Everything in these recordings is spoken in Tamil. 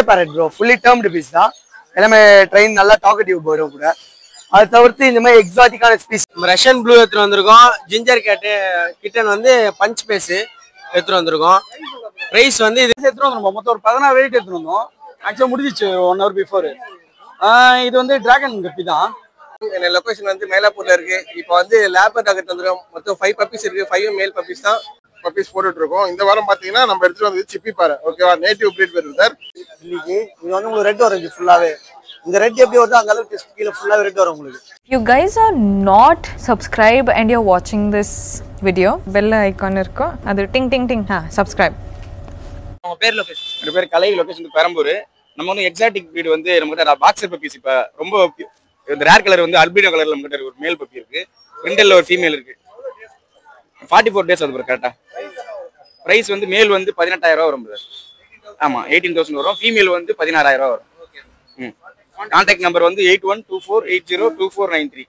parrot bro, fully termed piece தான். எல்லாமே ட்ரெயின் நல்லா டாக்கட்டிவ் பேர்டும் கூட. அது தவிர்த்து இந்த மாதிரி எக்ஸாட்டிக்கான ஸ்பீஸ் ரஷ்யன் ப்ளூ எடுத்துட்டு வந்திருக்கோம். ஜிஞ்சர் கேட்டு கிட்டன் வந்து பஞ்ச் பேஸ் எடுத்துட்டு வந்திருக்கோம். பிரைஸ் வந்து இது எடுத்துட்டு வந்தோம். மொத்தம் ஒரு 16 வெயிட் எடுத்துட்டு வந்தோம். ஆக்சுவலா முடிஞ்சிச்சு 1 hour பிஃபோர். இது வந்து டிராகன் கப்பி தான். என் லொகேஷன் வந்து மயிலாப்பூர்ல இருக்கு. இப்போ வந்து லேபர் டாக்கெட் வந்துடும். மொத்தம் 5 பப்பீஸ் இருக்கு. 5 மேல் பப்பீஸ் தான் பப்பீஸ் போட்டுட்டு இருக்கோம். இந்த வாரம் பாத்தீங்கன்னா நம்ம எடுத்துட்டு வந்து சிப்பி பாறை. ஓகேவா, நேட்டிவ் பிரீட் பேர் சார். இன்னைக்கு இது வந்து உங்களுக்கு ரெட் ஆரஞ்சு ஃபுல்லாவே. இந்த ரெட் எப்படி வருதோ அந்த அளவுக்கு கீழே ஃபுல்லாவே ரெட் வரும் உங்களுக்கு. You guys are not subscribed and you're watching this video. Bell icon irko adu ting ting ting subscribe. உங்க பேர் லொகேஷன்? என் பேர் கலை. லொகேஷன் பெரம்பூர். நம்ம வந்து எக்ஸாட்டிக் பிரீட் வந்து நம்மகிட்ட பாக்ஸர் பப்பீஸ் இப்ப ரொம்ப இந்த ரேர் கலர் வந்து அல்பினோ கலர்ல நம்மகிட்ட ஒரு மேல் பப்பி இருக்கு. பிரிண்டல்ல ஒரு ஃபீமேல் இருக்கு. 44 டேஸ் வந்து கரெக்டா. பிரைஸ் வந்து மேல் வந்து 18000 ரூபாய் வரும் பிரதர். ஆமா 18000 வரும். ஃபீமேல் வந்து 16000 ரூபாய் வரும். கான்டாக்ட் நம்பர் வந்து 8124802493.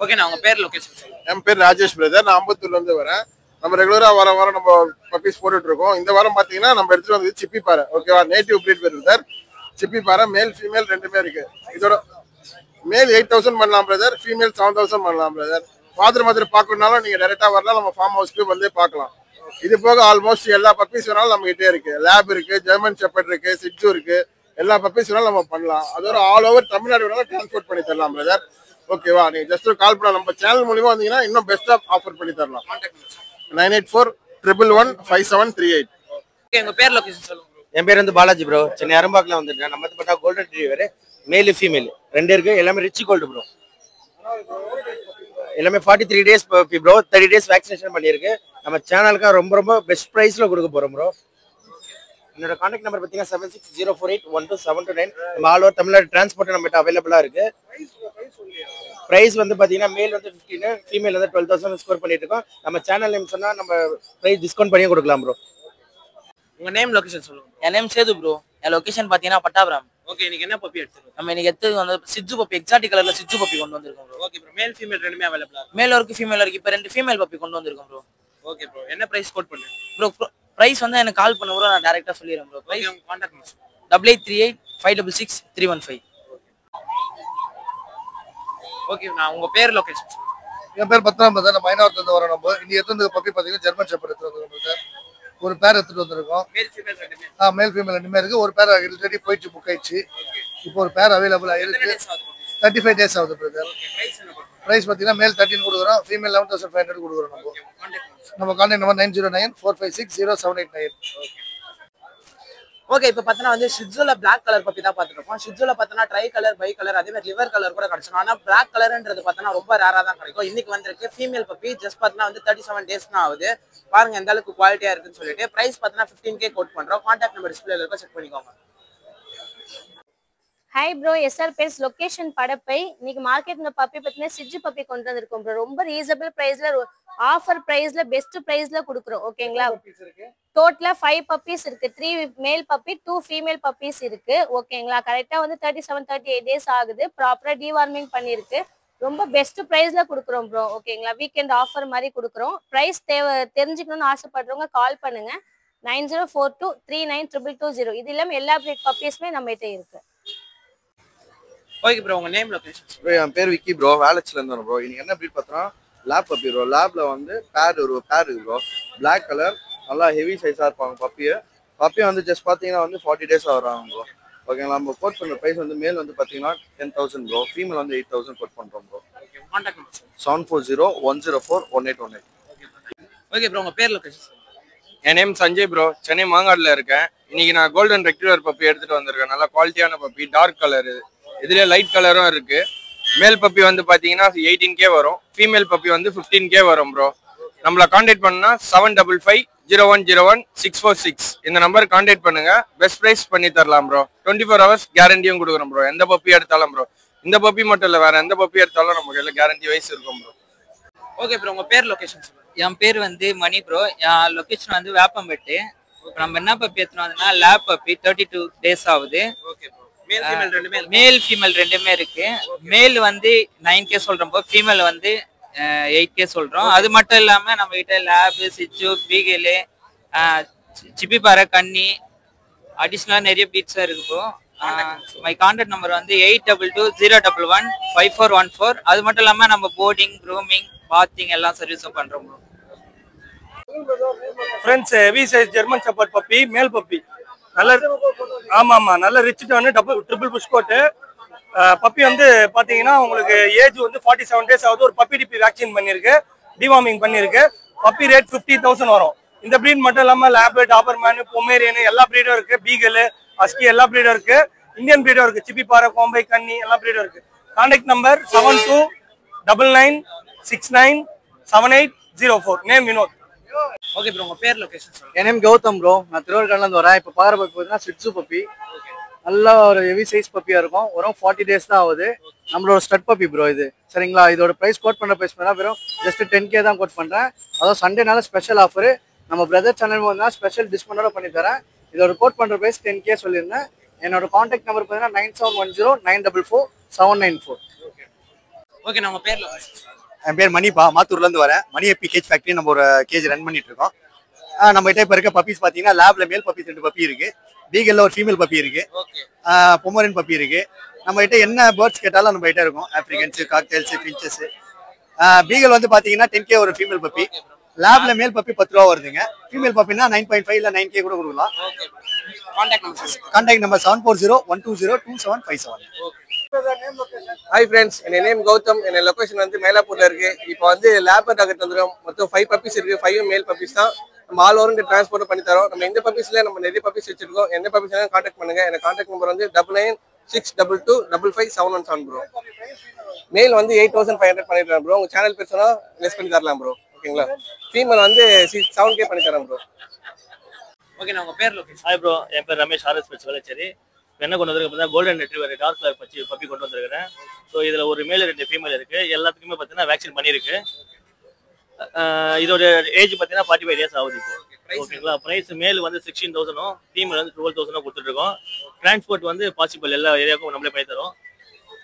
ஓகே, நான் உங்க பேர் லொகேஷன்? என் பேர் ராஜேஷ் பிரதர். நான் அம்பத்தூர்ல இருந்து வரேன். நம்ம ரெகுலரா வாரம் நம்ம பப்பீஸ் போட்டுட்டு இருக்கோம். இந்த வாரம் பாத்தீங்கன்னா நம்ம எடுத்துட்டு வந்து சிப்பி பாறை. ஓகேவா, நேட்டிவ் பிரீட் பேர் சார். சிப்பி பாறை மேல் ஃபீமேல் ரெண்டுமே இருக்கு. இதோட மேல் 8000 பண்ணலாம் பிரதர், ஃபீமேல் 7000 பண்ணலாம் பிரதர். ஃபாதர் மதர் பார்க்கணும்னாலும் நீங்க டைரக்டா வரலாம். நம்ம ஃபார்ம் ஹவுஸ்க்கு வந்து பார்க்கலாம். இது போக ஆல்மோஸ்ட் எல்லா பப்பீஸ் வேணாலும் நம்ம கிட்டே இருக்கு. லேப் இருக்கு, ஜெர்மன் ஷெப்பர்ட் இருக்கு, சிட்ஜு இருக்கு. எல்லா பப்பீஸ் வேணாலும் நம்ம பண்ணலாம். அதோட ஆல் ஓவர் தமிழ்நாடு வேணாலும் டிரான்ஸ்போர்ட் பண்ணி தரலாம் பிரதர். ஓகேவா, நீங்க ஜஸ்ட் கால் பண்ணலாம். நம்ம சேனல் மூலியமா வந்தீங்கன்னா இன்னும் பெஸ்டா ஆஃபர் பண்ணி தரலாம். 9841115738. ஓகே, உங்க பேர் லொகேஷன் சொல்லுங்க. என் பேர் வந்து பாலாஜி ப்ரோ. சென்னை அரும்பாக்கில் வந்துருக்கேன். நம்ம பார்த்தா கோல்டன் ரிட்ரீவர் மேல் ஃபீமேல் ரெண்டு இருக்கு. எல்லாமே ரிச் கோல்டு ப்ரோ. எல்லாமே 43 டேஸ் ப்ரோ. 30 டேஸ் வேக்சினேஷன் பண்ணியிருக்கு. நம்ம சேனலுக்கு ரொம்ப ரொம்ப பெஸ்ட் ப்ரைஸ்ல கொடுக்க போறோம் ப்ரோ. என்னோட கான்டாக்ட் நம்பர் பார்த்தீங்கன்னா 7604812729. நம்ம ஆல் ஓவர் தமிழ்நாடு டிரான்ஸ்போர்ட் நம்மகிட்ட அவைலபிளா இருக்கு. பிரைஸ் வந்து பாத்தீங்கன்னா மேல் வந்து 15, ஃபீமேல் வந்து 12000 ஸ்கோர் பண்ணிட்டு இருக்கோம். நம்ம சேனல் நேம் சொன்னா நம்ம பிரைஸ் டிஸ்கவுண்ட் பண்ணி கொடுக்கலாம் ப்ரோ. உங்க நேம் லொகேஷன் சொல்லுங்க. என் நேம் சேது ப்ரோ. என் லொகேஷன் பாத்தீங்கன்னா பட்டாபுரம். ஓகே, இன்னைக்கு என்ன பப்பி எடுத்துருக்கோம்? நம்ம இன்னைக்கு எடுத்து வந்து சிட்ஜு பப்பி, எக்ஸாட்டிக் கலர்ல சிட்ஜு பப்பி கொண்டு வந்திருக்கோம் bro. Okay bro, male female ரெண்டுமே அவைலபிளா இருக்கு. மேல் வரைக்கும் ஃபீமேல் வரைக்கும் இப்போ 2 ஃபீமேல் பப்பி கொண்டு வந்திருக்கோம் ப்ரோ. ஓகே ப்ரோ, என்ன பிரைஸ் கோட் பண்ணுங்க ப்ரோ? பிரைஸ் வந்து எனக்கு கால் பண்ண ப்ரோ, நான் டைரக்டா சொல்லிடுறேன் bro. Price contact number 8838566315. Okay, நான் உங்க பேர் லொகேஷன்? என் பேர் பத்ராம் பிரதர். நம்ம மைனாவரத்துல இருந்து வரோம். நம்ம இன்னைக்கு எடுத்து பப்பி பாத்தீங்கன்னா ஜெர்மன் ஷெப்பர்ட் எடுத்து வந்திருக்கோம். ஒரு பேர் எடுத்துட்டு வந்திருக்கோம். மேல் ஃபீமேல் ரெண்டுமே? மேல் ஃபீமேல் ரெண்டுமே இருக்கு. ஒரு பேர் ஆல்ரெடி போயிடுச்சு, புக் ஆயிடுச்சு. இப்போ ஒரு பேர் அவைலபிளா இருக்கு. 35 டேஸ் ஆகுது பிரதர். பிரைஸ் பாத்தீங்கன்னா மேல் 13 கொடுக்குறோம், ஃபீமேல் 11500 கொடுக்குறோம். நம்ம கான்டாக்ட் நம்பர் 9094560789. ஓகே, இப்போ பார்த்தோன்னா வந்து ஷிட்ஜுல பிளாக் கலர் பப்பி தான் பார்த்துருக்கோம். ஷிட்ஜுல பார்த்தோன்னா ட்ரை கலர், பை கலர், அதே மாதிரி லிவர் கலர் கூட கிடைச்சிடும். ஆனால் பிளாக் கலர்ன்றது பார்த்தோன்னா ரொம்ப ரேராக தான் கிடைக்கும். இன்னைக்கு வந்திருக்கு ஃபீமேல் பப்பி. ஜஸ்ட் பார்த்தோன்னா வந்து 37 டேஸ் தான் ஆகுது. பாருங்க எந்த அளவுக்கு குவாலிட்டியா இருக்குன்னு சொல்லிட்டு. பிரைஸ் பார்த்தோன்னா 15K கோட் பண்றோம். கான்டாக்ட் நம்பர் டிஸ்பிளேல இருக்க, செக் பண்ணிக்கோங்க. Hi bro, SR base location Padappai. இன்னைக்கு மார்க்கெட்ல பப்பி பார்த்தீங்கன்னா சிட்ஜு பப்பி கொண்டு வந்திருக்கோம் ப்ரோ. ரொம்ப ரீசனபிள் பிரைஸ்ல, ஆஃபர் பிரைஸ்ல, பெஸ்ட் பிரைஸ்ல கொடுக்குறோம். ஓகேங்களா, டோட்டலா 5 பப்பீஸ் இருக்கு. 3 மேல் பப்பி, 2 ஃபீமேல் பப்பீஸ் இருக்கு. ஓகேங்களா, கரெக்டா வந்து 37-38 டேஸ் ஆகுது. ப்ராப்பரா டிவார்மிங் பண்ணிருக்கு. ரொம்ப பெஸ்ட் பிரைஸ்ல கொடுக்குறோம் ப்ரோ. ஓகேங்களா, வீக்கெண்ட் ஆஃபர் மாதிரி கொடுக்குறோம். பிரைஸ் தெரிஞ்சுக்கணும்னு ஆசைப்படுறவங்க கால் பண்ணுங்க 9042392220. இது இல்லாம எல்லா பிரீட் பப்பீஸுமே நம்ம கிட்ட இருக்கு. ஓகே ப்ரோ, உங்க நேம் லொகேஷன்? ப்ரோ என் பேர் விக்கி ப்ரோ. வேலட்ஸ்ல இருந்து வரோம் ப்ரோ. இன்னைக்கு என்ன பிரீட் பார்த்தோம்னா லேப் பப்பி ப்ரோ. லேப்ல வந்து பேர் இருக்கு ப்ரோ. பிளாக் கலர், நல்லா ஹெவி சைஸா இருப்பாங்க பப்பியை வந்து ஜஸ்ட் பாத்தீங்கன்னா வந்து 40 டேஸ் வராங்க ப்ரோ. ஓகேங்களா, நம்ம கோட் பண்ற பிரைஸ் வந்து மேல் வந்து பாத்தீங்கன்னா 10000 ப்ரோ, ஃபீமேல் வந்து 8000 கோட் பண்றோம் bro. Contact number 7401041818. Okay bro, உங்க பேர் லொகேஷன்? என் நேம் சஞ்சய் ப்ரோ. சென்னை மாங்காடுல இருக்கேன். இன்னைக்கு நான் கோல்டன் ரெக்டிவர் பப்பி எடுத்துட்டு வந்திருக்கேன். நல்லா குவாலிட்டியான பப்பி, டார்க் கலர். இதுல லைட் கலரும் இருக்கு. மேல் பப்பி வந்து பாத்தீங்கன்னா 18K வரும், ஃபீமேல் பப்பி வந்து 15K வரும் ப்ரோ. நம்மள கான்டாக்ட் பண்ணா 7550101646 இந்த நம்பர் கான்டாக்ட் பண்ணுங்க. பெஸ்ட் பிரைஸ் பண்ணி தரலாம் ப்ரோ. 24 hours கேரண்டியும் கொடுக்குறோம் ப்ரோ. எந்த பப்பி எடுத்தாலும் ப்ரோ, இந்த பப்பி மட்டும் இல்ல, வேற எந்த பப்பி எடுத்தாலும் நம்ம கையில கேரண்டி வைஸ் இருக்கும் ப்ரோ. ஓகே ப்ரோ, உங்க பேர் லொகேஷன் சொல்லுங்க. என் பேர் வந்து மணி ப்ரோ. என் லொகேஷன் வந்து வேப்பம்பட்டு. நம்ம என்ன பப்பி எடுத்துனோம் வந்தோம்னா லேப் பப்பி 32 டேஸ் ஆகுது. ஓகே ப்ரோ, மேல் ஃபீமேல் ரெண்டுமே? மேல் ஃபீமேல் ரெண்டுமே இருக்கு. மேல் வந்து 9K சொல்றோம், ஃபீமேல் வந்து 8K சொல்றோம். அது மட்டும் இல்லாம நம்ம கிட்ட லேப், சிச்சு, பீகலு, சிப்பி பாறை, கன்னி, அடிஷ்னலாக நிறைய பீட்ஸாக இருக்கு ப்ரோ. மை கான்டாக்ட் நம்பர் வந்து 8220115414. அது மட்டும் இல்லாமல் நம்ம போர்டிங், க்ரூமிங், பாத்திங் எல்லாம் சர்வீஸும் பண்ணுறோம் bro. Friends heavy size German shepherd puppy, male puppy, நல்ல நல்ல ரிச் டர்னு, ட்ரிபிள் புஷ் கோட்டு. பப்பி வந்து பார்த்தீங்கன்னா உங்களுக்கு ஏஜ் வந்து 47 days ஆகுது. ஒரு பப்பி டிபி வேக்சின் பண்ணியிருக்கு, டிவார்மிங் பண்ணியிருக்கு. பப்பி ரேட் 50,000 வரும். இந்த ப்ரீட் மட்டும் இல்லாமல் லேப், டாபர்மேனு, பொமேரியனு எல்லா ப்ரீடும் இருக்கு. பீகல், அஸ்கி எல்லா ப்ரீடும் இருக்கு. இந்தியன் ப்ரீடும் இருக்கு. சிப்பி பாறை, கோம்பை, கன்னி எல்லா ப்ரீடும் இருக்கு. Contact number 7299697804. Name Vinoth. Okay bro, உங்க பேர், லொகேஷன் சொல்லுங்க. என் நேம் கௌதம் ப்ரோ. நான் திருவள்ளுவர்ல இருந்து வரேன். இப்போ பார்க்குற பப்பி பார்த்தீங்கன்னா சிட்சு பப்பி. நல்லா ஒரு ஹெவி சைஸ் பப்பியா இருக்கும். வரும் 40 days தான் ஆகுது. நம்மளோட ஸ்டட் பப்பி ப்ரோ இது. சரிங்களா? இதோட ப்ரைஸ் கோட் பண்ணுற ப்ரைஸ் பண்ணா வெறும் ஜஸ்ட் 10K தான் கோட் பண்ணுறேன். அதாவது சண்டேனால ஸ்பெஷல் ஆஃபர். நம்ம பிரதர் சேனல் வந்து ஸ்பெஷல் டிஸ்கவுண்டோட பண்ணி தரேன். இதோட கோட் பண்ணுற ப்ரைஸ் 10K சொல்லியிருந்தேன். என்னோட கான்டாக்ட் நம்பர் பார்த்தீங்கன்னா 9710944794. ஓகே, நம்ம பேர்ல என் பேர் மணிப்பா. மாத்தூர்லேருந்து வரேன். மணி எப்பி கேஜ் ஃபேக்ட்ரி நம்ம ஒரு கேஜ் ரன் பண்ணிட்டு இருக்கோம். நம்ம கிட்ட இப்போ இருக்க பப்பீஸ் பார்த்தீங்கன்னா லேப்ல மேல் பப்பி 2 பப்பி இருக்கு. பீகல்ல ஒரு ஃபீமேல் பப்பி இருக்கு. பொமரன் பப்பி இருக்கு. நம்ம கிட்ட என்ன பேர்ட்ஸ் கேட்டாலும் நம்ம கிட்ட இருக்கும். ஆப்ரிகன்ஸ், காக்டெயில்ஸ், ஃபின்ச்சஸ். பீகல் வந்து பார்த்தீங்கன்னா 10K ஒரு ஃபீமேல் பப்பி. லேப்ல மேல் பப்பி 10 ரூபா வருதுங்க. ஃபீமேல் பப்பினா 9.5 இல்லை 9K கூட கொடுக்கலாம். Contact number 7401202757. ஹாய் ஃப்ரெண்ட்ஸ், என் நேம் கௌதம். என் லொகேஷன் வந்து மயிலாப்பூர்ல இருக்கு. இப்போ வந்து லேப் டாக்கெட் வந்துடும். மொத்தம் 5 பப்பீஸ் இருக்கு. 5 மேல் பப்பீஸ் தான். நம்ம ஆல் ஓவர் டிரான்ஸ்போர்ட் பண்ணி தரோம். நம்ம எந்த பப்பீஸ்ல நம்ம நிறைய பப்பீஸ் வச்சிருக்கோம். எந்த பப்பீஸ் கான்டாக்ட் பண்ணுங்க. எனக்கு கான்டாக்ட் நம்பர் வந்து 9962255717 ப்ரோ. மேல் வந்து 8500 பண்ணிடுறேன் ப்ரோ. உங்க சேனல் பேர் சொன்னா லெஸ் பண்ணி தரலாம் ப்ரோ. ஓகேங்களா? ஃபீமேல் வந்து 7K பண்ணி தரேன் ப்ரோ. ஓகே, நான் உங்க பேர், லொகேஷன். ஹாய் ப்ரோ, என் பேர் ரமேஷ். RS pets Velachery. என்ன கொண்டு வந்திருக்கேன் golden retriever dark colour puppy கொண்டு வந்திருக்கிறேன். ஸோ இதில் ஒரு மேல் 2 ஃபீமேல் இருக்கு. எல்லாத்துக்குமே பார்த்தீங்கன்னா வேக்சின் பண்ணியிருக்கு. இதோட ஏஜ் பார்த்தீங்கன்னா 45 days ஆகுது இப்போ. ஓகேங்களா? ப்ரைஸ் மேல் வந்து 16,000, ஃபீமேல் வந்து 12,000 கொடுத்துட்ருக்கோம். டிரான்ஸ்போர்ட் வந்து பாசிபிள் எல்லா ஏரியாவுக்கும் நம்மளே பண்ணி தரோம்.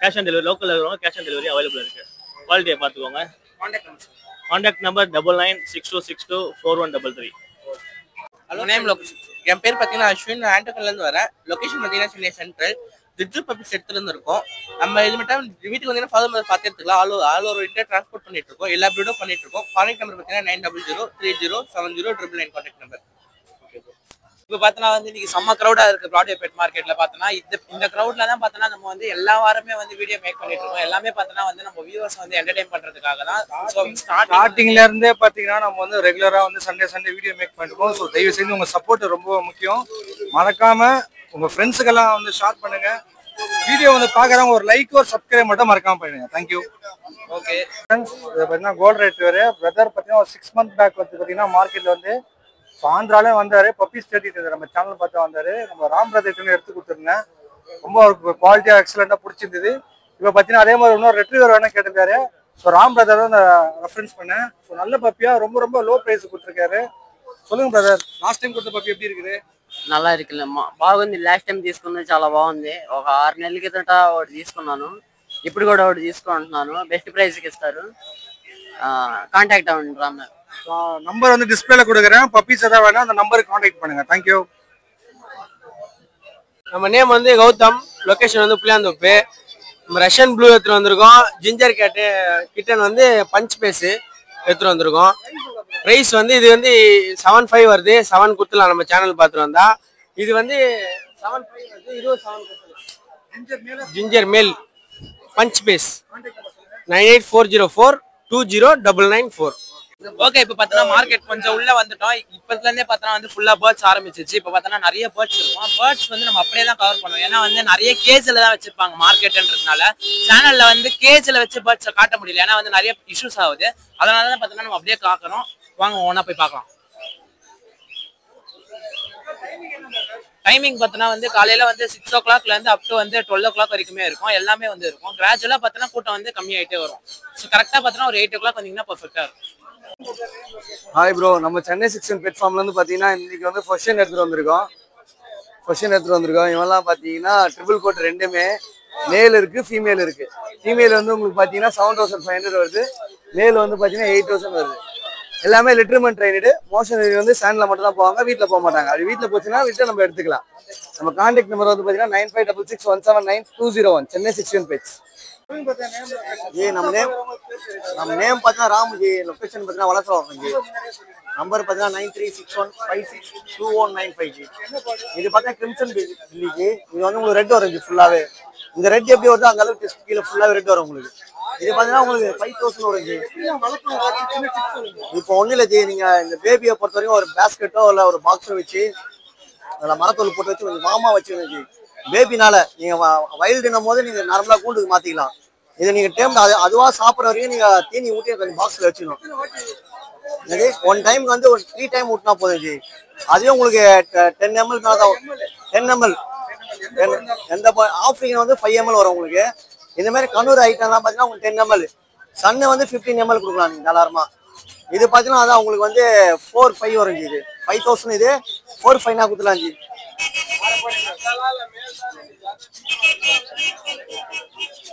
கேஷ் ஆன் டெலிவரி, லோக்கல் இருக்கிறவங்க கேஷ் ஆன் டெலிவரி அவைலபிள் இருக்கு. குவாலிட்டியை பார்த்துக்கோங்க. Contact number 9962624133. Hello, name, location. என் பேர் பார்த்தீங்கன்னா அஸ்வின். ஆண்டோக்கல்ல இருந்து வரேன். லொகேஷன் பார்த்தீங்கன்னா சென்னை சென்ட்ரல். திட்ரு பப்பீஸ் எடுத்துட்டு இருக்கோம். நம்ம இது மட்டும் வீட்டுக்கு வந்தீங்கன்னா ஃபாதர் மதர் பார்த்து எடுத்துக்கலாம். ஆல் ஓவர் இந்தியா டிரான்ஸ்போர்ட் பண்ணிட்டு இருக்கோம். எல்லா ப்ரீடும் பண்ணிட்டு இருக்கோம். கான்டாக்ட் நம்பர் பார்த்தீங்கன்னா 9003070999 கான்டாக்ட் நம்பர். இப்போ பார்த்தோன்னா வந்து இன்னைக்கு செம்ம க்ரௌடா இருக்கு ப்ராட்வே பெட் மார்க்கெட்ல. பார்த்தோன்னா இந்த க்ரௌட்ல தான் பார்த்தோன்னா நம்ம வந்து எல்லா வாரமே வந்து வீடியோ மேக் பண்ணிட்டு இருக்கோம். எல்லாமே பார்த்தோன்னா வந்து நம்ம வியூவர்ஸ் வந்து என்டர்டைன் பண்றதுக்காக தான். ஸ்டார்டிங்ல இருந்தே பாத்தீங்கன்னா நம்ம வந்து ரெகுலரா வந்து சண்டே வீடியோ மேக் பண்ணிருக்கோம். ஸோ தயவு செய்து உங்க சப்போர்ட் ரொம்ப முக்கியம். மறக்காம உங்க ஃப்ரெண்ட்ஸுக்கெல்லாம் வந்து ஷேர் பண்ணுங்க. வீடியோ வந்து பாக்குறவங்க ஒரு லைக் ஒரு சப்ஸ்கிரைப் மட்டும் மறக்காம பண்ணுங்க. தேங்க்யூ. ஓகே ஃப்ரெண்ட்ஸ், இது பார்த்தீங்கன்னா கோல்ட் ரெட்ரீவர் பிரதர் பார்த்தீங்கன்னா ஒரு 6 months பேக் வந்து பார்த்தீங்கன்னா மார்க்கெட்ல வந்து ஆந்திராலே வந்தாரு. பப்பீஸ் தேடிட்டு இருந்தாரு. நம்ம சேனல் பார்த்து வந்தாரு. நம்ம ராம் பிரதர் எடுத்து கொடுத்துருந்தேன். ரொம்ப அவருக்கு குவாலிட்டியா எக்ஸலண்டா பிடிச்சிருந்தது. இப்போ பார்த்தீங்கன்னா அதே மாதிரி இன்னொரு ரெட்ரீவர் வேணா கேட்டிருக்காரு. ஸோ ராம் பிரதர் தான் ரெஃபரன்ஸ் பண்ணேன். ஸோ நல்ல பப்பியா ரொம்ப லோ ப்ரைஸ் கொடுத்துருக்காரு. சொல்லுங்க பிரதர், லாஸ்ட் டைம் கொடுத்த పప్పి எப்படி இருக்குது? నల్లా ఇరుకులేమ్మా బాగుంది. లాస్ట్ టైం తీసుకుంది చాలా బాగుంది. ఒక 6 నెలల కిందట ఒకటి తీసుకున్నాను. ఇప్పుడు కూడా ఒకటి తీసుకుంటున్నాను. బెస్ట్ ప్రైస్కి ఇస్తారు. కాంటాక్ట్ అవ్వండి రామ్. நம்பர் வந்து டிஸ்பிளேல கொடுக்குறேன். பப்பீஸ் ஏதாவது வேணா அந்த நம்பருக்கு கான்டாக்ட் பண்ணுங்க. தேங்க்யூ. நம்ம நேம் வந்து கௌதம். லொகேஷன் வந்து புளியாந்தோப்பு. நம்ம ரஷ்யன் ப்ளூ எடுத்துட்டு வந்திருக்கோம். ஜிஞ்சர் கேட்டு கிட்டன் வந்து பஞ்ச் பேஸ் எடுத்துட்டு வந்திருக்கோம். ப்ரைஸ் வந்து இது வந்து 7.5 வருது. 7 கொடுத்துலாம். நம்ம சேனல் பார்த்துட்டு வந்தா இது வந்து 7.5 வருது. இதுவும் 7 கொடுத்துலாம். ஜிஞ்சர் மேல் பஞ்ச் பேஸ் 9840420994. ஓகே, இப்போ பார்த்தோன்னா மார்க்கெட் கொஞ்சம் உள்ள வந்துட்டோம். இப்பத்துல இருந்தே பார்த்தோன்னா வந்து ஃபுல்லா பேர்ட்ஸ் ஆரம்பிச்சிச்சு. இப்போ பார்த்தோன்னா நிறைய பேர்ட்ஸ் இருக்கும். பேர்ட்ஸ் வந்து நம்ம அப்படியே தான் கவர் பண்ணுவோம். ஏன்னா வந்து நிறைய கேஜ்ல தான் வச்சிருப்பாங்க மார்க்கெட்ன்றதுனால. சேனல்ல வந்து கேஜ்ல வச்சு பேர்ட்ஸை காட்ட முடியல. ஏன்னா வந்து நிறைய இஷ்யூஸ் ஆகுது. அதனால தான் பார்த்தோன்னா நம்ம அப்படியே காக்கிறோம். வாங்க ஒன்னா போய் பார்க்கலாம். டைமிங் பார்த்தோன்னா வந்து காலையில வந்து 6 o'clockல இருந்து அப் டு வந்து 12 o'clock வரைக்குமே இருக்கும். எல்லாமே வந்து இருக்கும். கிராஜுவலா பார்த்தோன்னா கூட்டம் வந்து கம்மியாயிட்டே வரும். ஸோ கரெக்டா பார்த்தோன்னா ஒரு 8 o'clock வந்தீங்கன்னா பர்ஃபெக்டா இருக்கும். ஹாய் ப்ரோ, நம்ம சென்னை செக்ஷன் பெட் ஃபார்ம்ல இருந்து பாத்தீங்கன்னா இன்னைக்கு வந்து ஃபர்ஸ்ட் எடுத்துட்டு வந்திருக்கோம். இவெல்லாம் பாத்தீங்கன்னா ட்ரிபிள் கோட் ரெண்டுமே மேல் இருக்கு, ஃபீமேல் இருக்கு. ஃபீமேல் வந்து உங்களுக்கு பாத்தீங்கன்னா 7,500 வருது. மேல் வந்து பாத்தீங்கன்னா 8,000 வருது. எல்லாமே லிட்டர்மெண்ட் ட்ரைனடு. மோஷன் வந்து ஸ்டாண்ட்ல மட்டும் தான் போவாங்க, வீட்டில் போக மாட்டாங்க. அப்படி வீட்டில் போச்சுன்னா ரிட்டர்ன் நம்ம எடுத்துக்கலாம். நம்ம கான்டாக்ட் நம்பர் வந்து பார்த்தீங்கன்னா 9566179201 சென்னை 61 பேஜ். ஜி நம்ம நேம் பார்த்தீங்கன்னா ராமுஜி, லொக்கேஷன் பார்த்தீங்கன்னா வளசரம் ஜி. நம்பர் பார்த்தீங்கன்னா 9361562195 ஜி. இது பார்த்தீங்கன்னா கிரிம்சன் பில்லிஜி. இது வந்து உங்களுக்கு ரெட் வரும் ஜி ஃபுல்லாகவே. இந்த ரெட் எப்படி வருதோ அந்த அளவுக்கு கீழே ஃபுல்லாகவே ரெட் வரும் உங்களுக்கு. இது பார்த்தீங்கன்னா உங்களுக்கு 5000 வரும் ஜி. இப்போ ஒன்றும் இல்லை ஜி, நீங்கள் இந்த பேபியை பொறுத்த வரைக்கும் ஒரு பேஸ்கெட்டோ இல்லை ஒரு பாக்ஸோ வச்சு அதில் மரத்தோல் போட்டு வச்சு கொஞ்சம் மாமா வச்சுக்கணும் ஜி. பேபினால நீங்கள் வைல்டுன்னும் போது நீங்கள் நார்மலாக கூண்டுக்கு மாற்றிக்கலாம். இதை நீங்கள் டைம் அதுவாக சாப்பிட்ற வரைக்கும் நீங்கள் தீனி ஊட்டி கொஞ்சம் பாக்ஸில் வச்சுக்கணும். சரி, ஒன் டைமுக்கு வந்து ஒரு 3 டைம் ஊட்டினா போதும் ஜி. அதுவே உங்களுக்கு 10 ml மேலே தான் 10 ml. எந்த ஆஃப்ரிக்கன் வந்து 5 ml வரும் உங்களுக்கு. இந்த மாதிரி கண்ணூர் ஐட்டம்லாம் பார்த்தீங்கன்னா உங்களுக்கு 10 ml. சன்னு வந்து 15 ml கொடுக்கலாம் நீங்கள் தாராளமாக. இது பார்த்தீங்கன்னா அதான் உங்களுக்கு வந்து 4-5 வரும் ஜி. இது 5000, இது 4-5 கொடுத்துலாம் ஜி.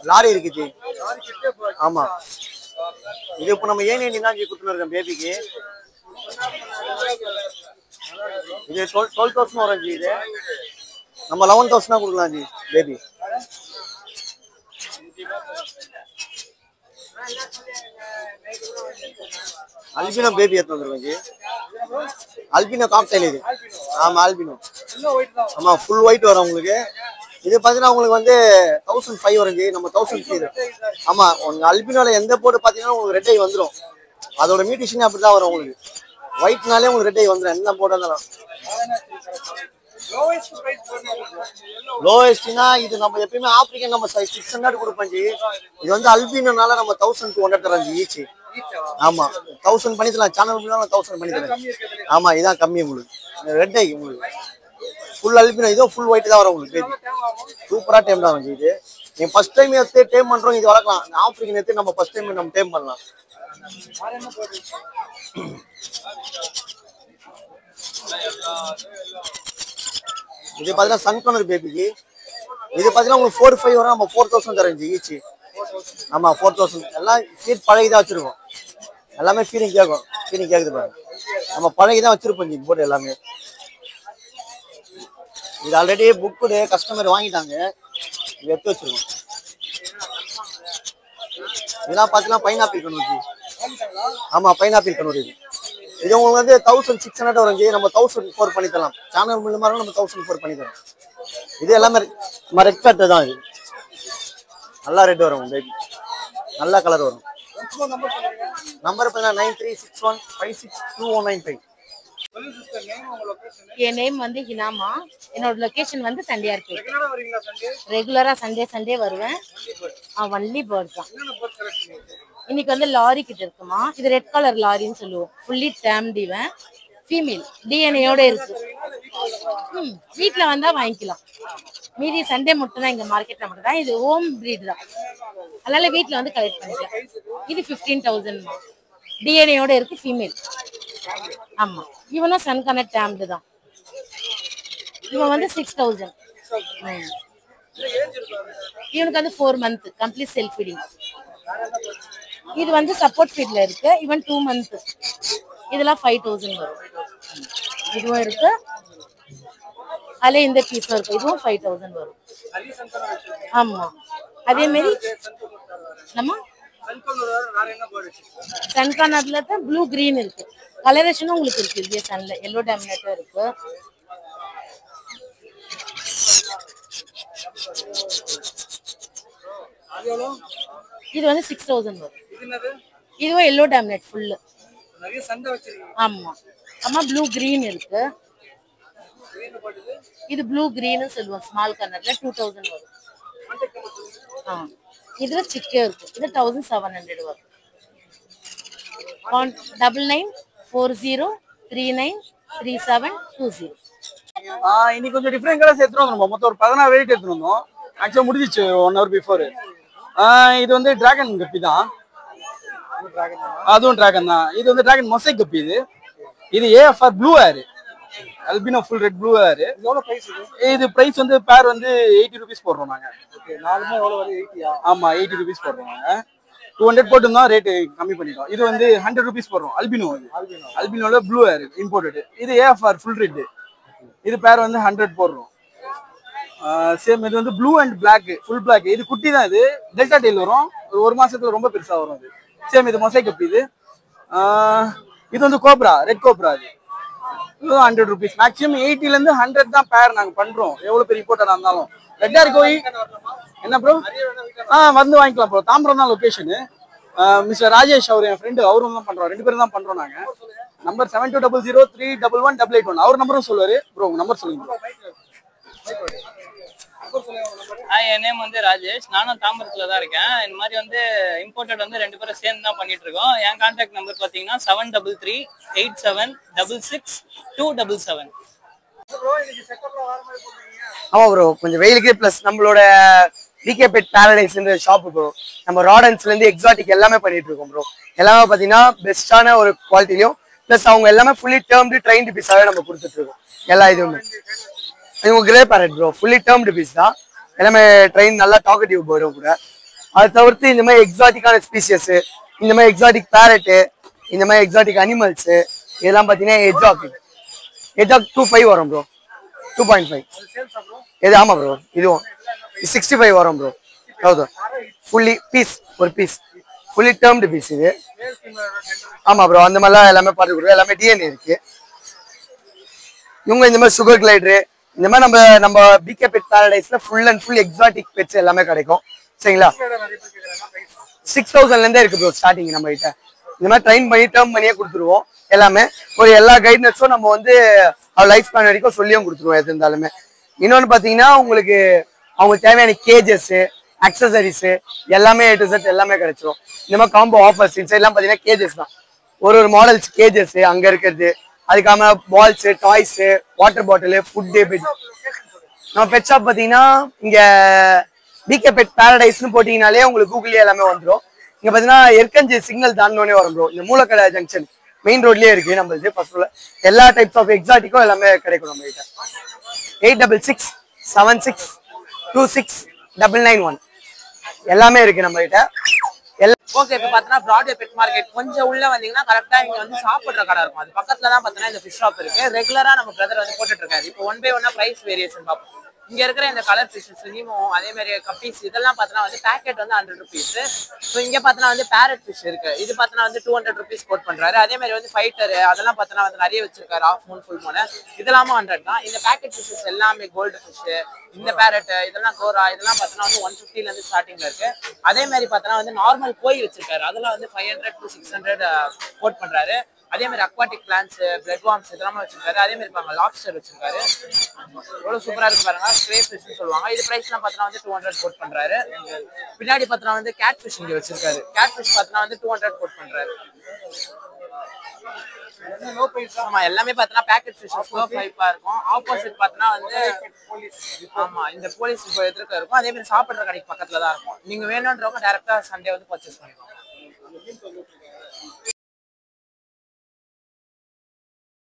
லாரி இருக்கு ஜி. ஆமா, இது இப்போ நம்ம ஏன் தான் ஜி கொடுத்துன்னு இருக்கோம் பேபிக்கு. இது 12,000 வரும் ஜி. இது நம்ம 11,000 கொடுக்கலாம் ஜி பேபி. அல்பினோ பேபி எடுத்து வந்துருக்கோம் ஜி. அல்பினோ காக்டைல் இது. ஆமா அல்பினோ. ஆமா ஃபுல் ஒயிட் வரும் உங்களுக்கு. இது பார்த்தீங்கன்னா உங்களுக்கு வந்து 1005 வரும் ஜி. நம்ம 1003. ஆமா, உங்க அல்பினோல எந்த போர்டு பார்த்தீங்கன்னா உங்களுக்கு ரெட் ஐ வந்துடும். அதோட மியூட்டேஷன் அப்படி தான் வரும் உங்களுக்கு. ஒயிட்னாலே உங்களுக்கு ரெட் ஐ வந்துடும் எந்த போர்டாக இருந்தாலும். லோவஸ்ட்னா இது நம்ம எப்பயுமே ஆப்பிரிக்கன் நம்ம 600 கொடுப்போம் ஜி. இது வந்து அல்பினோனால நம்ம 1200 தரோம் ஜி ஈச். ஆமா 1000 பண்ணி தரலாம். சேனல் 1000 பண்ணி தரேன். ஆமா இதான் கம்மி உங்களுக்கு. ரெட் ஐ உங்களுக்கு ஃபுல் அல்பினோ. இதுவும் ஃபுல் ஒயிட் தான் வரும் உங்களுக்கு. சூப்பரா டைம் தான் வந்து இது. நீங்க ஃபர்ஸ்ட் டைம் எடுத்து டைம் பண்றோம் இது வளர்க்கலாம். ஆப்பிரிக்கன் எடுத்து நம்ம ஃபர்ஸ்ட் டைம் நம்ம டைம் பண்ணலாம். இது பார்த்தீங்கன்னா சன்கனர் பேபிக்கு. இது பார்த்தீங்கன்னா உங்களுக்கு 4-5 வரும். நம்ம 4000 தரேன் ஜி ஈச். ஆமா 4000. எல்லாம் ஃபீட் பழகிதான் வச்சிருக்கோம். எல்லாமே ஃபீடிங் கேட்கும். ஃபீடிங் கேட்குது பாருங்க. நம்ம பழகிதான் வச்சிருப்போம் ஜி போட்டு எல்லாமே. இது ஆல்ரெடி புக்குடு கஸ்டமர் வாங்கிட்டாங்க. இது எடுத்து வச்சிருக்கோம். இதெல்லாம் பார்த்தீங்கன்னா பைனாப்பிள் கண்ணூர் ஜி. ஆமா பைனாப்பிள் கண்ணூர் இது. இது உங்களுக்கு வந்து 1600 வரும் ஜி. நம்ம 1004 பண்ணி தரலாம். சேனல் மூலமா நம்ம 1004 பண்ணி தரோம். இது எல்லாமே நம்ம ரெட் கட்டு தான். இது நல்லா ரெட் வரும் பேபி. நல்ல கலர் வரும். நம்பர் பார்த்தீங்கன்னா 9361562195. என் நேம் வந்து ஹினாமா. என்னோட லொகேஷன் வந்து தண்டியார்பேட். ரெகுலரா சண்டே வருவேன். ஒன்லி பேர்ட் தான். இன்னைக்கு வந்து லாரி கிட்ட இருக்குமா. இது ரெட் கலர் லாரின்னு சொல்லுவோம். ஃபுல்லி டேம்ட் இவன். ஃபீமேல் டிஎன்ஏயோட இருக்கு. வீட்டில் வந்தா வாங்கிக்கலாம். மீதி சண்டே மட்டும் தான் இங்க மார்க்கெட்ல மட்டும் தான். இது ஹோம் பிரீட் தான். அதனால வீட்டில் வந்து கலெக்ட் பண்ணிக்கலாம். இது 15,000 டிஎன்ஏயோட இருக்கு. ஃபீமேல். ஆமா இவனும் சன் கனெக்ட் டேம்டு தான். இவன் வந்து 6,000. இவனுக்கு வந்து 4 month கம்ப்ளீட் செல்ஃப் ஃபீடிங். இது வந்து சப்போர்ட் ஃபீட்ல இருக்கு. இவன் 2 month. இதெல்லாம் 5,000 வரும். இதுவும் இருக்கு. அதுல இந்த பீஸும் இருக்கு. இதுவும் 5,000 வரும். ஆமா அதே மாதிரி நம்ம சன்கானர்ல தான் ப்ளூ கிரீன் இருக்கு. கலரேஷனும் உங்களுக்கு இருக்கு. இதே சன்ல எல்லோ டாமினேட்டா இருக்கு. இது வந்து 6,000 வரும். இதுவும் எல்லோ டாமினேட் ஃபுல்லு. ஆமா ஆமா ப்ளூ கிரீன் இருக்கு. இது ப்ளூ கிரீன் சொல்லுவோம். ஸ்மால் கலர்ல 2,000 வரும். இதுல சிக்கே இருக்கு. இது 1,700 வரும். 9940393720. இன்னைக்கு கொஞ்சம் டிஃப்ரெண்ட் கலர்ஸ் எடுத்துட்டு வந்தோம். மொத்தம் ஒரு 16 வெரைட்டி எடுத்துட்டு வந்தோம். ஆக்சுவலா முடிஞ்சிச்சு 1 hour பிஃபோர். இது வந்து டிராகன் கப்பி தான். அதுவும் டிராகன் தான். இது வந்து டிராகன் மொசைக் கப்பி. இது AFR blue hair. Albino full red blue hair. இது பிரைஸ் வந்து பேர் வந்து 80 rupees போடுறோம் நாங்க. நாலுமே எவ்வளவு வரும்? 80. ஆமா 80 rupees போடுறோம் நாங்க. 200 போட்டுருந்தோம், ரேட்டு கம்மி பண்ணிட்டோம். இது வந்து 100 rupees போடுறோம். அல்பினோ அல்பினோல ப்ளூ ஏர் இம்போர்ட்டட். இது AFR ஃபுல் ரெட். இது பேர் வந்து 100 போடுறோம். சேம் இது வந்து blue and black full black. இது குட்டி தான். இது டெல்டா டெயில் வரும். ஒரு மாசத்துல ரொம்ப பெருசா வரும். இது சேம் இது மொசைக் கப். இது வந்து கோப்ரா ரெட் கோப்ரா. இது 100 rupees. மேக்ஸிமம் 80 ல இருந்து 100 தான் பேர் நாங்க பண்றோம். எவ்வளவு பெரிய இம்போர்ட்டடா இருந்தாலும். ரெட் ஏர் கோய் என்ன ப்ரோ? வந்து வாங்கிக்கலாம் ப்ரோ. தாம்பரம் தான் லொகேஷன். மிஸ்டர் ராஜேஷ் அவர் என் ஃப்ரெண்டு, அவரும் தான் பண்றோம். 2 பேரும் தான் பண்றோம் நாங்க. நம்பர் 7200381881. அவர் நம்பரும் சொல்லுவாரு ப்ரோ. உங்க நம்பர் சொல்லுங்க ப்ரோ. என் நேம் வந்து ராஜேஷ். நானும் தாம்பரத்துல தான் இருக்கேன். இந்த மாதிரி வந்து இம்போர்ட்டட் வந்து 2 பேரும் சேர்ந்து தான் பண்ணிட்டு இருக்கோம். என் கான்டாக்ட் நம்பர் பாத்தீங்கன்னா 7338767277. ஆமா ப்ரோ, கொஞ்சம் வெயிலுக்கு பிளஸ் நம்மளோட பிகே பெட் பாரடைஸ்ன்ற ஷாப் ப்ரோ. நம்ம ராடன்ஸ்ல இருந்து எக்ஸாட்டிக் எல்லாமே பண்ணிட்டு இருக்கோம் ப்ரோ. எல்லாமே பாத்தீங்கன்னா பெஸ்டான ஒரு குவாலிட்டிலையும் பிளஸ் அவங்க எல்லாமே ஃபுல்லி டேர்ம்டு ட்ரைன்டு பீஸாவே நம்ம கொடுத்துட்டு இருக்கோம். எல்லா இதுவுமே இவங்க grey parrot bro, fully tamed piece தான். எல்லாமே ட்ரெயின் நல்லா டாக்கட்டிவ் போயிடும் கூட. அதை தவிர்த்து இந்த மாதிரி எக்ஸாட்டிக்கான ஸ்பீசியஸ், இந்த மாதிரி எக்ஸாட்டிக் பேரட்டு, இந்த மாதிரி எக்ஸாட்டிக் அனிமல்ஸ் இதெல்லாம் பார்த்தீங்கன்னா எஜாக் 25 வரும் ப்ரோ. 2.5 இது. ஆமா ப்ரோ, இதுவும் 65 வரும் ப்ரோ. ஹவுது ஃபுல்லி பீஸ், ஒரு பீஸ் ஃபுல்லி டேர்ம்டு பீஸ் இது. ஆமா ப்ரோ, அந்த மாதிரிலாம் எல்லாமே பார்த்து கொடுக்குறோம். எல்லாமே டிஎன்ஏ இருக்கு. இவங்க இந்த மாதிரி சுகர் கிளைடரு, இந்த மாதிரி நம்ம பிகே பெட் பாரடைஸ்ல full and full exotic pets எல்லாமே கிடைக்கும். சரிங்களா? 6000ல இருந்தே இருக்கு ப்ரோ ஸ்டார்டிங் நம்ம கிட்ட. இந்த மாதிரி ட்ரைன் பண்ணி டேர்ம் பண்ணியே கொடுத்துருவோம். எல்லாமே ஒரு எல்லா கைட்னஸும் நம்ம வந்து லைஃப் ஸ்பேன் வரைக்கும் சொல்லியும் கொடுத்துருவோம் எது இருந்தாலுமே. இன்னொன்று பார்த்தீங்கன்னா உங்களுக்கு அவங்களுக்கு தேவையான கேஜஸ், அக்சசரிஸ் எல்லாமே A to Z எல்லாமே கிடைச்சிரும். இந்த மாதிரி காம்போ ஆஃபர்ஸ் இன்சைட்லாம் பார்த்தீங்கன்னா கேஜஸ் தான். ஒரு மாடல்ஸ் கேஜஸ் அங்கே இருக்கிறது. அதுக்காம balls, toys, water bottle, food, bed. நம்ம பெட் ஷாப் பார்த்தீங்கன்னா இங்கே பிகே பெட் பாரடைஸ்னு போட்டிங்கனாலே உங்களுக்கு கூகுள்லேயே எல்லாமே வந்துடும். இங்கே பார்த்தீங்கன்னா எர்கஞ்சி சிக்னல் தாண்டோனே வரும் ப்ரோ. இந்த மூலக்கடை ஜங்ஷன் மெயின் ரோட்லேயே இருக்குது நம்மளுக்கு. ஃபர்ஸ்ட் ஃப்ளோர் எல்லா டைப்ஸ் ஆஃப் எக்ஸாட்டிக்கும் எல்லாமே கிடைக்கும் நம்ம கிட்ட. 8667626991 எல்லாமே இருக்கு நம்ம கிட்ட. ஓகே, இப்போ பார்த்தோன்னா பிராட்வே பெட் மார்க்கெட் கொஞ்சம் உள்ள வந்தீங்கன்னா கரெக்டா இங்க வந்து சாப்பிடுற கடை இருக்கும். அது பக்கத்துல தான் பார்த்தோன்னா இந்த ஃபிஷ் ஷாப் இருக்கு. ரெகுலரா நம்ம பிரதர் வந்து போட்டுட்டு இருக்காரு. இப்போ 1 by 1 பிரைஸ் வேரியேஷன் பார்ப்போம். இங்க இருக்கிற இந்த கலர் ஃபிஷஸ், நீமோ, அதே மாதிரி கப்பீஸ் இதெல்லாம் பார்த்தோன்னா வந்து பேக்கெட் வந்து 100 rupees. ஸோ இங்க பார்த்தோன்னா வந்து பேரட் ஃபிஷ் இருக்கு. இது பார்த்தோன்னா வந்து 200 rupees கோட் பண்றாரு. அதே மாதிரி வந்து ஃபைட்டர் அதெல்லாம் பார்த்தோன்னா வந்து நிறைய வச்சிருக்காரு. ஆஃப் மூன், ஃபுல் மூன் இதெல்லாமும் 100 தான். இந்த பேக்கெட் ஃபிஷஸ் எல்லாமே கோல்டு ஃபிஷ், இந்த பேரட் இதெல்லாம் கோரா இதெல்லாம் பார்த்தோன்னா வந்து 150ல இருந்து ஸ்டார்டிங்ல இருக்கு. அதே மாதிரி பார்த்தோன்னா வந்து நார்மல் கோய் வச்சிருக்காரு. அதெல்லாம் வந்து 500 to 600 கோட் பண்றாரு. அதே மாதிரி அக்வாட்டிக் பிளான்ஸ், பிளட் வார்ம்ஸ் இதெல்லாம் வச்சிருக்காரு. அதே மாதிரி பாருங்க லாப்ஸ்டர் வச்சிருக்காரு. எவ்வளவு சூப்பரா இருக்கு பாருங்க. ஸ்க்ரே ஃபிஷ்னு சொல்லுவாங்க. இது பிரைஸ்லாம் பார்த்தா வந்து 200 கோட் பண்றாரு. பின்னாடி பார்த்தா வந்து கேட் ஃபிஷ் இங்க வச்சிருக்காரு. கேட் ஃபிஷ் பார்த்தா வந்து 200 கோட் பண்றாரு. ஆமா, எல்லாமே பார்த்தா பேக்கெட் ஃபிஷஸ் லோ ப்ரைஸா இருக்கும். ஆப்போசிட் பார்த்தா வந்து ஆமா இந்த போலீஸ் இப்போ எதிர்க்க இருக்கும். அதே மாதிரி சாப்பிடுற கடைக்கு பக்கத்துல தான் இருக்கும். நீங்க வேணும்ன்றவங்க டைரக்டா சண்டே வந்து பர்ச்சேஸ் பண்ணிக்கலாம்.